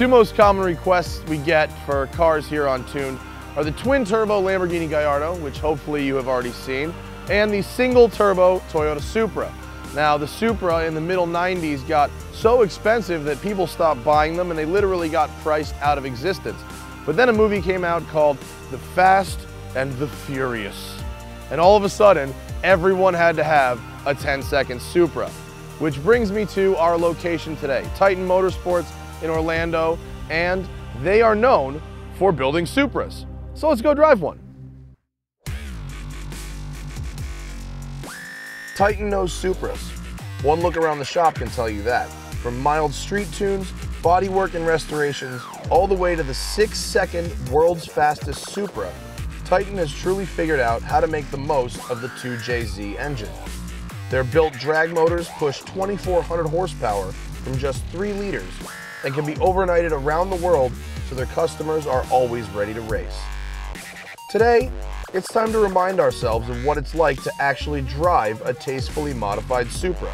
two most common requests we get for cars here on Tune are the twin-turbo Lamborghini Gallardo, which hopefully you have already seen, and the single-turbo Toyota Supra. Now, the Supra in the middle 90s got so expensive that people stopped buying them and they literally got priced out of existence. But then a movie came out called The Fast and the Furious. And all of a sudden, everyone had to have a 10-second Supra. Which brings me to our location today, Titan Motorsports in Orlando, and they are known for building Supras. So let's go drive one. Titan knows Supras. One look around the shop can tell you that. From mild street tunes, bodywork and restorations, all the way to the 6-second world's fastest Supra, Titan has truly figured out how to make the most of the 2JZ engine. Their built drag motors push 2,400 horsepower from just 3 liters and can be overnighted around the world so their customers are always ready to race. Today, it's time to remind ourselves of what it's like to actually drive a tastefully modified Supra.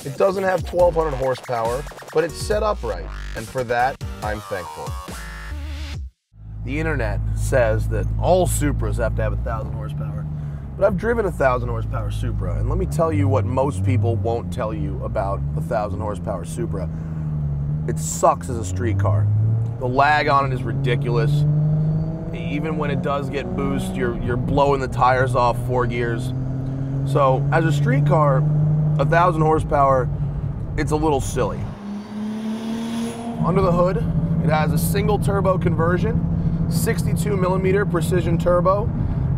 It doesn't have 1,200 horsepower, but it's set up right, and for that, I'm thankful. The internet says that all Supras have to have 1,000 horsepower, but I've driven a 1,000 horsepower Supra, and let me tell you what most people won't tell you about a 1,000 horsepower Supra. It sucks as a street car. The lag on it is ridiculous. Even when it does get boost, you're blowing the tires off 4 gears. So as a street car, 1,000 horsepower, it's a little silly. Under the hood, it has a single turbo conversion, 62 millimeter precision turbo,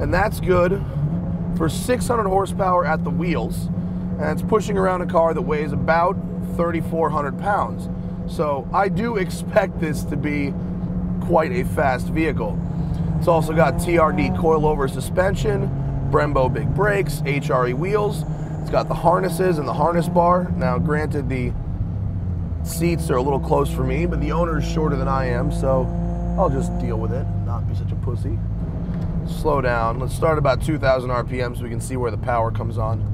and that's good for 600 horsepower at the wheels, and it's pushing around a car that weighs about 3,400 pounds. So I do expect this to be quite a fast vehicle. It's also got TRD coilover suspension, Brembo big brakes, HRE wheels. It's got the harnesses and the harness bar. Now granted, the seats are a little close for me, but the owner is shorter than I am, so I'll just deal with it and not be such a pussy. Slow down. Let's start about 2,000 RPM so we can see where the power comes on.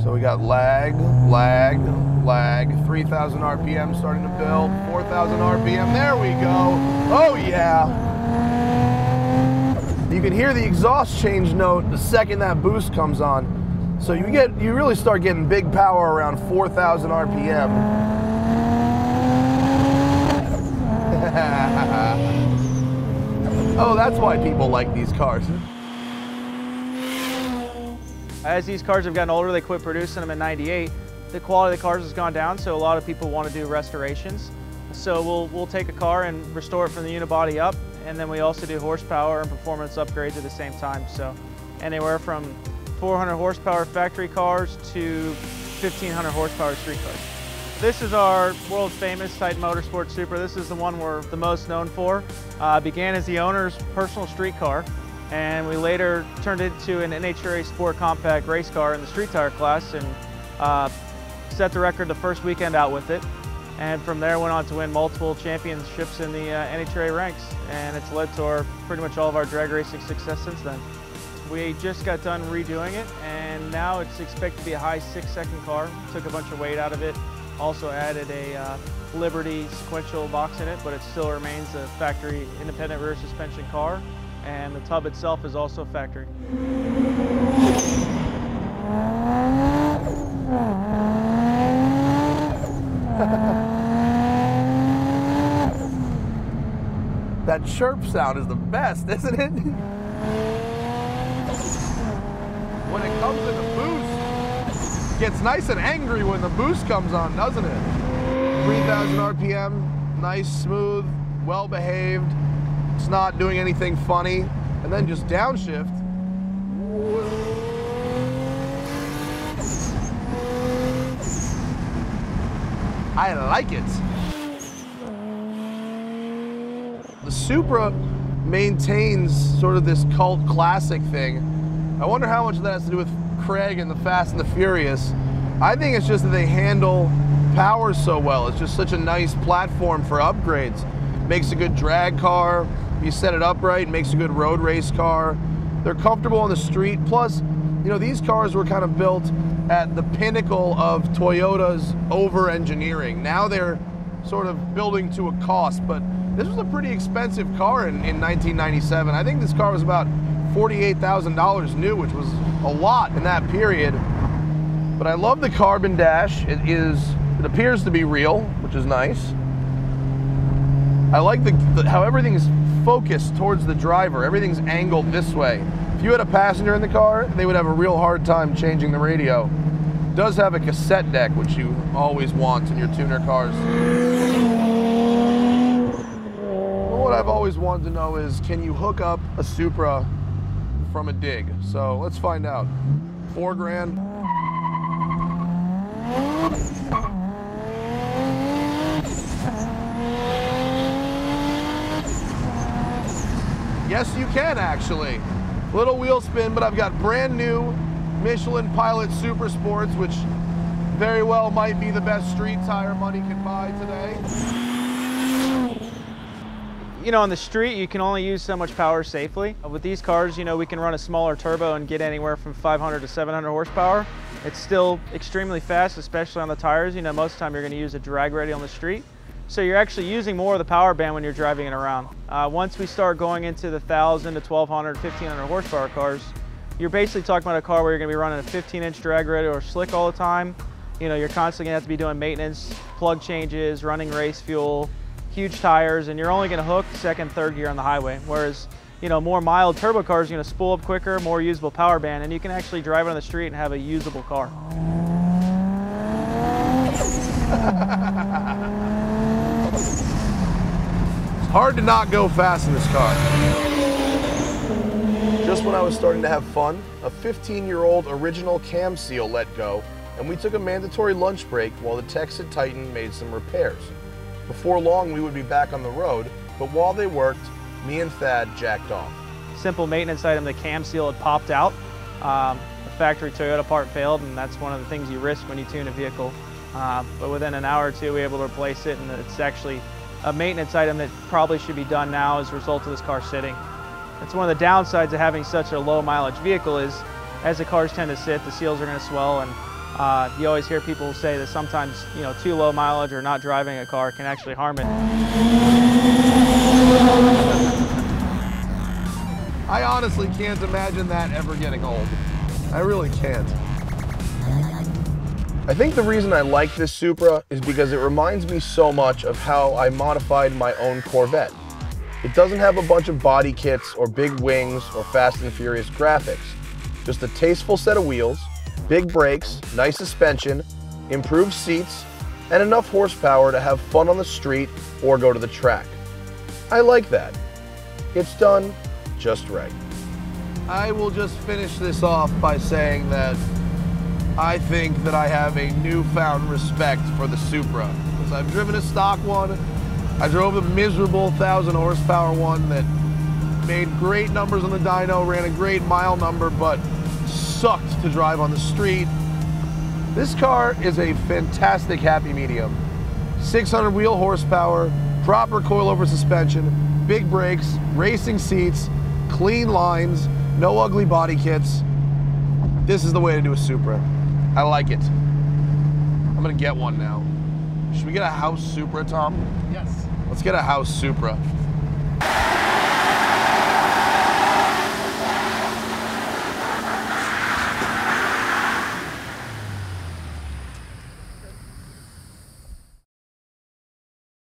So we got lag, lag, lag, 3,000 RPM starting to build, 4,000 RPM, there we go. Oh yeah. You can hear the exhaust change note the second that boost comes on. So you really start getting big power around 4,000 RPM. Oh, that's why people like these cars. As these cars have gotten older, they quit producing them in '98. The quality of the cars has gone down, so a lot of people want to do restorations. So we'll take a car and restore it from the unibody up, and then we also do horsepower and performance upgrades at the same time. So anywhere from 400 horsepower factory cars to 1,500 horsepower street cars. This is our world famous Titan Motorsports Supra. This is the one we're the most known for. Began as the owner's personal street car, and we later turned it into an NHRA Sport Compact race car in the street tire class and set the record the first weekend out with it. And from there went on to win multiple championships in the NHRA ranks, and it's led to pretty much all of our drag racing success since then. We just got done redoing it, and now it's expected to be a high 6-second car. Took a bunch of weight out of it, also added a Liberty sequential box in it, but it still remains a factory independent rear suspension car, and the tub itself is also factory. That chirp sound is the best, isn't it? When it comes in the boost, it gets nice and angry when the boost comes on, doesn't it? 3,000 RPM, nice, smooth, well behaved. It's not doing anything funny. And then just downshift. I like it. The Supra maintains sort of this cult classic thing. I wonder how much of that has to do with Craig and the Fast and the Furious. I think it's just that they handle power so well. It's just such a nice platform for upgrades. Makes a good drag car. You set it up right, makes a good road race car. They're comfortable on the street. Plus, you know, these cars were kind of built at the pinnacle of Toyota's over-engineering. Now they're sort of building to a cost, but this was a pretty expensive car in 1997. I think this car was about $48,000 new, which was a lot in that period. But I love the carbon dash. It appears to be real, which is nice. I like how everything's focused towards the driver. Everything's angled this way. If you had a passenger in the car, they would have a real hard time changing the radio. It does have a cassette deck, which you always want in your tuner cars. What I've always wanted to know is, can you hook up a Supra from a dig? So let's find out. $4 grand. Yes, you can actually. Little wheel spin, but I've got brand new Michelin Pilot Super Sports, which very well might be the best street tire money can buy today. You know, on the street, you can only use so much power safely. With these cars, you know, we can run a smaller turbo and get anywhere from 500 to 700 horsepower. It's still extremely fast, especially on the tires. You know, most of the time you're going to use a drag rating on the street. So you're actually using more of the power band when you're driving it around. Once we start going into the 1,000 to 1,200, 1,500 horsepower cars, you're basically talking about a car where you're going to be running a 15-inch drag rating or slick all the time. You know, you're constantly going to have to be doing maintenance, plug changes, running race fuel, huge tires, and you're only going to hook second, third gear on the highway. Whereas, you know, more mild turbo cars are going to spool up quicker, more usable power band, and you can actually drive it on the street and have a usable car. It's hard to not go fast in this car. Just when I was starting to have fun, a 15-year-old original cam seal let go, and we took a mandatory lunch break while the techs at Titan made some repairs. Before long, we would be back on the road, but while they worked, me and Thad jacked off. Simple maintenance item, the cam seal had popped out. The factory Toyota part failed, and that's one of the things you risk when you tune a vehicle. But within an hour or two, we were able to replace it, and it's actually a maintenance item that probably should be done now as a result of this car sitting. That's one of the downsides of having such a low mileage vehicle is, as the cars tend to sit, the seals are going to swell, and you always hear people say that sometimes, you know, too low mileage or not driving a car can actually harm it. I honestly can't imagine that ever getting old. I really can't. I think the reason I like this Supra is because it reminds me so much of how I modified my own Corvette. It doesn't have a bunch of body kits or big wings or Fast and Furious graphics. Just a tasteful set of wheels, big brakes, nice suspension, improved seats, and enough horsepower to have fun on the street or go to the track. I like that. It's done just right. I will just finish this off by saying that I think that I have a newfound respect for the Supra. Because I've driven a stock one, I drove a miserable 1,000 horsepower one that made great numbers on the dyno, ran a great mile number, but sucked to drive on the street. This car is a fantastic happy medium. 600 wheel horsepower, proper coilover suspension, big brakes, racing seats, clean lines, no ugly body kits. This is the way to do a Supra. I like it. I'm gonna get one now. Should we get a house Supra, Tom? Yes. Let's get a house Supra.